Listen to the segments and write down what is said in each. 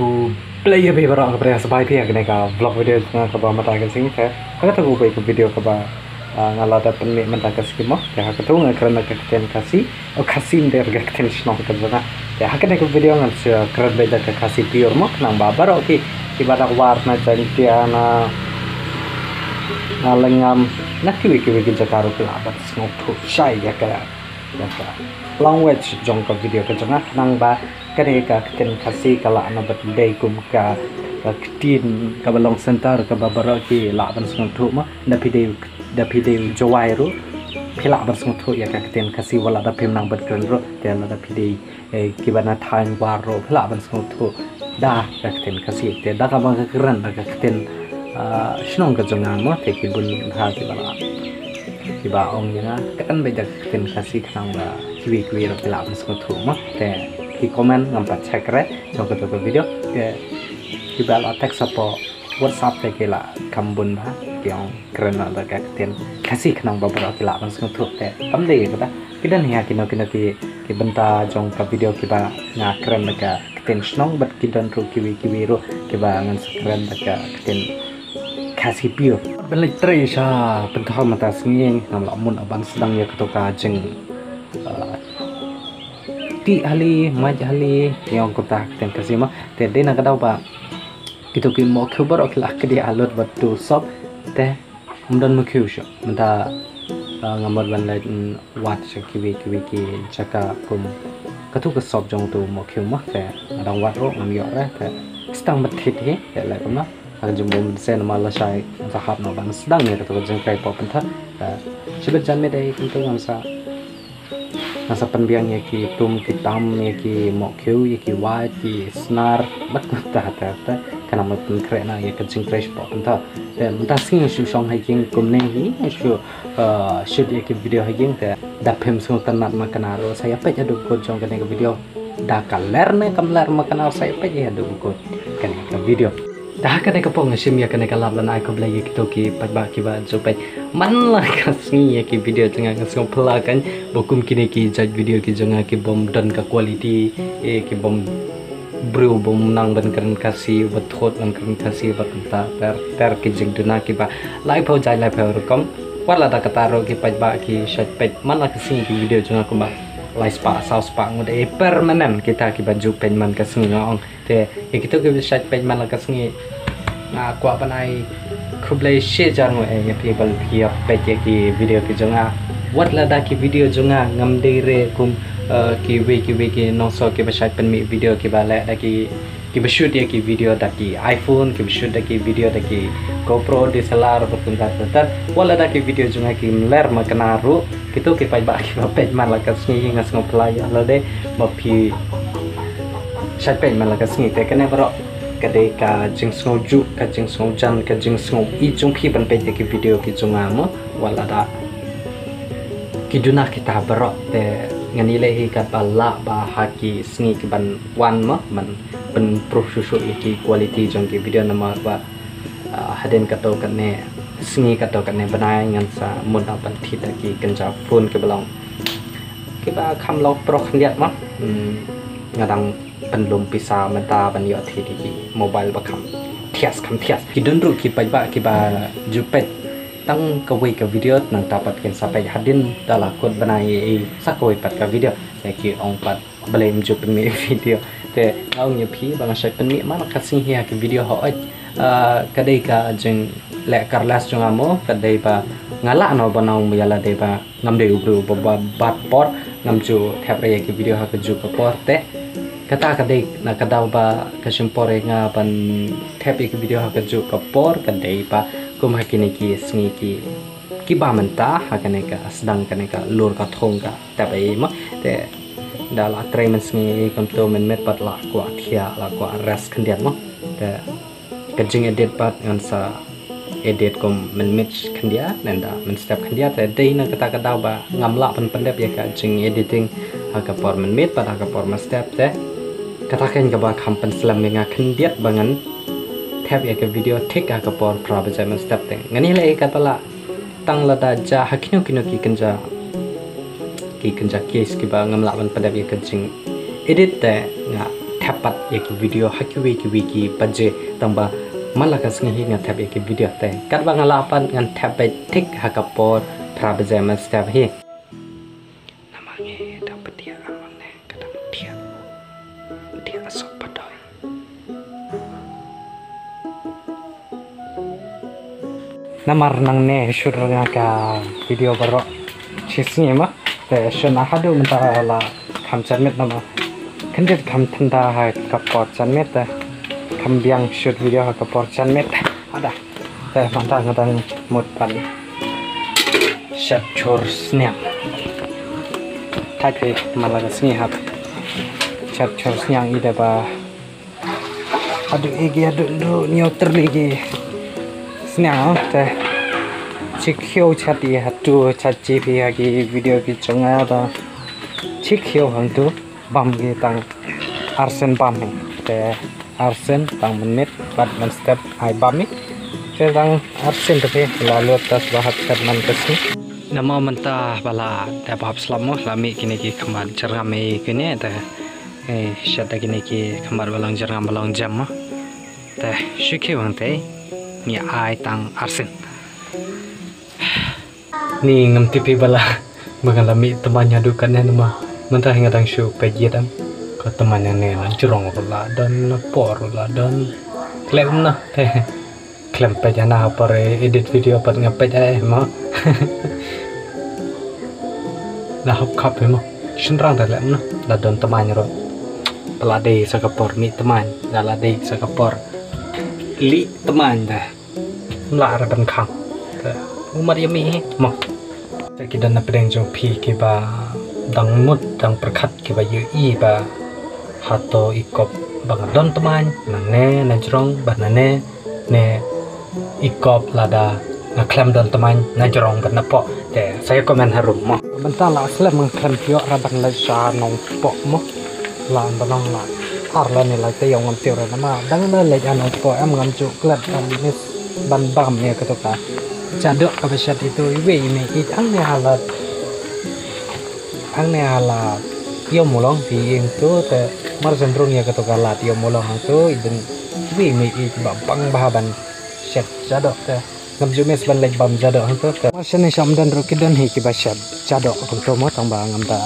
aku play lebih barang kepada sebaik pihak ni ka vlog video dengan kaba mata ke sini saya kata aku baik video kaba ngala da penmi mata ke skimo ya aku tahu kerana kekten kasih kasih der kekten snok ke zona ya aku nak video ngan kerana beda ke kasih pure mo nang babar okey ibadah warna cantiana ngalengam nak kiwi jakaru ke abat snok tu syai ya ka long way jong ka video ke zona nang ba ketika keten kasih kala na birthday kum ka ketin ka balong center ka babara ki la ban sung thu ma da pide jawai ru phila ban sung thu ya ka keten kasih wala da phim nang bat kren ro te la da pide ki bana thain war ro phila ban sung thu da ka keten kasih te da ka bang ka kren da ka keten shnong ka jonga mo te ki bun ha ki bala ki ba ong ya kan be da keten kasih khang ba kiwi ro phila ban sung thu ma te ki komen ngampat cek re trong cái video ke ki bal attack support WhatsApp te ke la kambun ba yang keren ada ka ten kasih kenang babara ki la ban sung thuk te tam de ka kidan ya kino ki benta trong ka video ki ba nga keren ka ten snong bat kidan ru kiwi ru ki ba ngan keren ka ten kasih pio ben le tre sha ben thau mata singing nam la mun aban sedang ya ka jeng ti hali maj hali yang kota ten kasih mah te de nak daw ba gitu ki mo khubar ok la ke dia alot batu sob te mundan mo khu sho menta ngambar ban la wat kiwi ki chaka kum katu ka sob jong tu mo khu mah te dang wat ro ngam yo ra te stang mat thit he te la kuma ang jumum sen ma la sai zahab no ban sedang ne to jeng kai pop pentha sibat jan me dai kuntu ngam sa nasa penbiang ya ki tum ki tam ya ki mokyu ya ki white ki snar bat ko ta kana ma pun krena ya ka jing crash pop ta dan ta sing shu song hai king kum ne hi shu shoot ya ki video hai king ta da phem sung tan mat ma kana ro saya pe adu ko jong ka video da kaler ne kamlar ma kana saya pe ya adu ko kana ka video dah kan ek pong sim ya kan ek lab lan ai ko blai ki to ki pat ba ki ba jo pe man la ka sni ya ki video tengah ka song pla kan bokum kini ki jaj video ki jonga ki bom dan ka quality ki bom bru bom nang ban kan kasih wat thot ban kan kasih bat ta ter ki jing duna ki ba lai phau jai lai phau kom wala da ka taro ki pat ba ki shat pe man la ka sni ki video jonga ko ba lai spa saus spa ngode permanent kita ki baju pen man ka sni ngong te kita ki shat pe man la ka sni kwa panai khublai she jar ngo e pi bal phi pe ki video ki jonga wat la da ki video jonga ngam de re kum ki we ki no so ki ba shat pen mi video ki ba la da ki ba shoot ya ki video da ki iPhone ki shoot da ki video da ki GoPro DSLR berpun ta wala da ki video jonga ki ler ma kana ru kitu ki pa ba ki ba pe man la ka sni ngas ngo play la de ma phi shat pe man la ka sni te kana bro kadai ka jing sngoju ka jing sngojan ka jing sngo I jung phi ban pe ki video ki junga mo wala da ki duna kita bro te ngani le hi ka bala ba ha ki sni ki ban wan mo man ban pro shu ki quality jong ki video nama ba haden ka to ka ne sni ka to ka ne banai ngan sa mun da ban thi ta ki kanja phone ki balong ki ba kham lo pro khniat mo ngadang penlum pisa menta ban yo thi di mobile ba kham thias ki don ru ki ba jupet tang ka we ka video nang tapat ken sapai hadin dala kot banai sakoi pat ka video ki ong pat blame jup mi video te ngau nya phi bang sai pen mi ma ka sing hia ki video ho kadai ka jeng le karlas jong amo kadai ba ngala no banau yala de ba ngam de ubru ba bat por ngam ju thap re ki video ha ka ju ka por te kata kadai na kadau ba kasimpore nga ban thapi ki video ha ka ju ka por kadai ba kum hakini ki sngi ki ba menta hakane ka sedang kane ka lur ka thong ka tabai ma te dala tremen sngi kom to men met pat la kwa thia la kwa ras khandian mo te kajing edit pat ngan sa edit kom men mitch khandia nanda men step khandia te dei na kata kadau ba ngamla pan pandep ya ka jing editing ha ka por men met pat ha ka por ma step te katakan ka ba kampan selam nga khandiat bangan tab ya ke video tik ka por prabajaman step teng ngani le ka pala tang la da ja hakino kino ki kanja case ki ba ngamla ban pada ya kajing edit te nga tapat ek video hakiwe ki paje tamba malaka singi ngan tap ek video te kat bang alapan ngan tap tik hakapor prabaje mas tap he namange dapat dia amane kadang dia asok padoy namar nang ne syurga ka video baro chisni ma te shona hadu mentala kam charmet nama kandet kam tanda ha kapor charmet kam biang shoot video ha kapor charmet ada te manta ngadang mot pan shat chor snap thake malaga sni hab shat chor snyang ida ba adu ege adu nyo terligi snyang te chikhiu chati hatu chachi phi agi video ki changa da chikhiu hangtu bam ge tang arsen bam he te arsen tang menit bat man step ai bam ni te tang arsen te lalu tas bahat man kasni nama menta bala da bab slamo lami kini ki khamar jarame kini te shata kini ki khamar balang jarang balang jam te chikhiu hangte ni ai tang arsen ni ngam tipi bala mengalami temannya dukannya nama mentah ngadang show pejidam ke temannya nelan cerong la dan por la dan klaim na teh klaim pejana pare edit video pat ngapej ai ma dah hop kap ma shinrang da lem na la don temannya ro pelade sakapor mi teman dalade sakapor li teman dah la ra ban khang umat yami ma kita nak pedang jong pi kiba dang mut dang perkat kiba yu i ba hato ikop bang don teman nane najrong banane ne ikop lada ngaklam don teman najrong banapo te saya komen harum mo bentar la slam ngaklam pio raban la sha nong po mo la banong la har la ni la te yong ngam tio ra ma dang na le anong po am ngam ju klat kan nis ban bam ne katoka jadok kabesat itu iwe ini angnya halat yo mulong di itu te mar cenderung ya keto galat yo mulong itu idin iwe ini bang bahaban set jadok te ngam jumes ban lek bam jadok itu te masne samdan rokidan hi kibasat jadok kunto mo tang bang ngam ta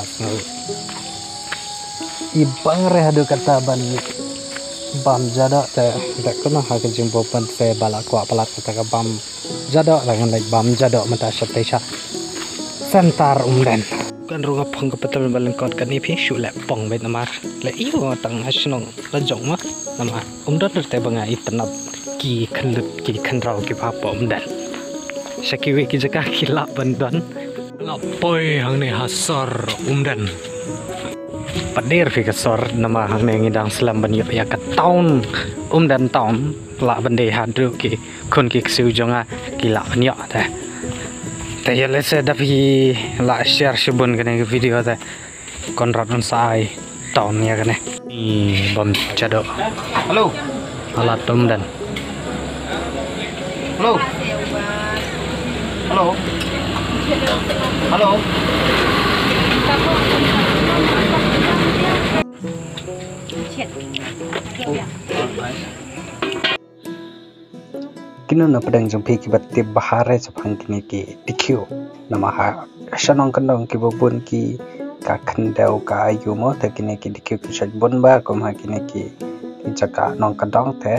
ibang re hadu kata ban bam jadok te tak kena ha ke jumpo pan se balak kwa palat kata bam jadok dengan like bam jadok mata syatesha sentar umdan kan runga pang kepetel balengkot kan ni pi shulap pong bet namar le iyo tang asnong la jong ma nama umdan te banga itnap ki khanlut ki khanrau ki pa pom dan sakiwe ki jaka khila bandan la poi hang ne hasor umdan padir fi kasor nama hang ne ngidang selam ban ya ka taun umdan taun la bande hadu ki kon ki siu jonga kila nya ta ya lese dapi la share shibun kene video ta konrad sai taun ya kene bom jado halo alat umdan halo halo halo kino na pedang jumpi ki batte bahare sapang kini ki dikhiu nama ha shanong kandong ki bobun ki ka khandau ka ayu mo ta kini ki dikhiu ki shat bon ba kom ha kini ki jaka nong kandong te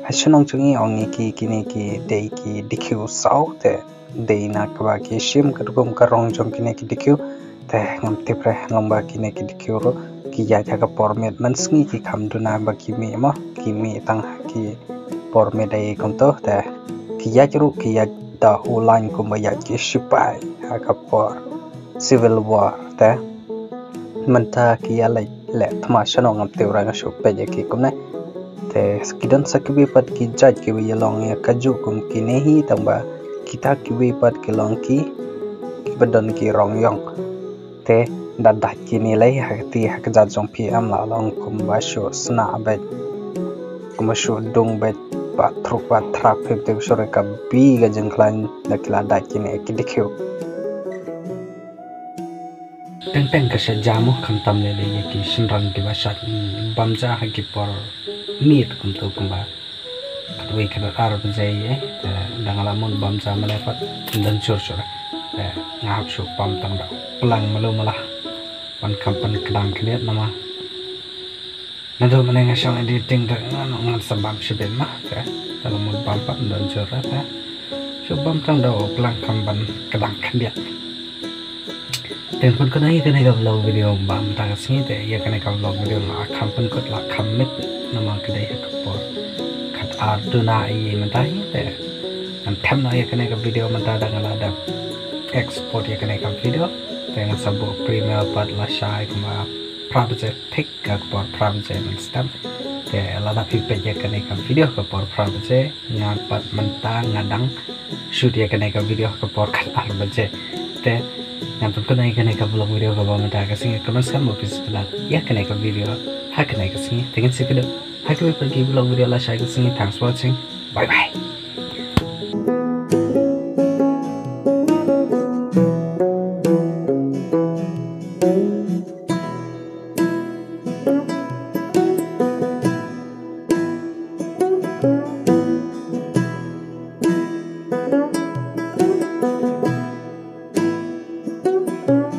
ha shanong chungi ongi ki kini ki dei ki dikhiu sau te dei na ka ki shim ka gom ka rong jong kini ki dikhiu te ngam te pre lomba kini ki dikhiu ro ki ya ka pormet mansngi ki khamduna ba ki mi mo ki mi tang ki por medai konto ta kiya juru kiya da ulan kumaya ki sipai akapor civil war ta manta kiya le thma shanong am teurang shu peje ki kumna te skidon sakbi pat ki jaj ki yelong ya kaju kum ki nehi tamba kita ki wi pat ki long ki badon ki rong yong te dadah ki nilai hakti hakjat jong pi am la long kum ba shu sna bet kum shu dung bet truk trap pep sore ka bi ga jengklan dakila dakine ki dikhiu teng kasih jamu kantam lele ya ki shenrang ki basat bamja hagi por meat kumtu kumba kadui kada ar bajai ya dangalamun bamja melepat dan cur ngahap su pam tang da pelang malu malah pan kampan kedang keniat nama nado menengah sang editing da ngat sabab sibin mah dalam mun pampat dan cur su bam tang da pelang kampan kedang keniat dan pun kena ikan vlog video bam tak sini te ya kena vlog video lah kampen kot lah kamit nama kedai ekspor kat arduna i mentai te dan tem na ya kena video mentai dengan ada ekspor ya kena video dengan sabu premier part lah syai kuma project pick ekspor project stamp te lada pipe ya kena video ekspor project ngapat mentang ngadang shoot ya kena video ekspor kat arbaje te yang pun kena vlog video ke bawah mentah kasih komen kan mau setelah ya kena video hak kena kasih dengan sekedar hak pergi vlog video lah saya kasih thanks for watching bye bye.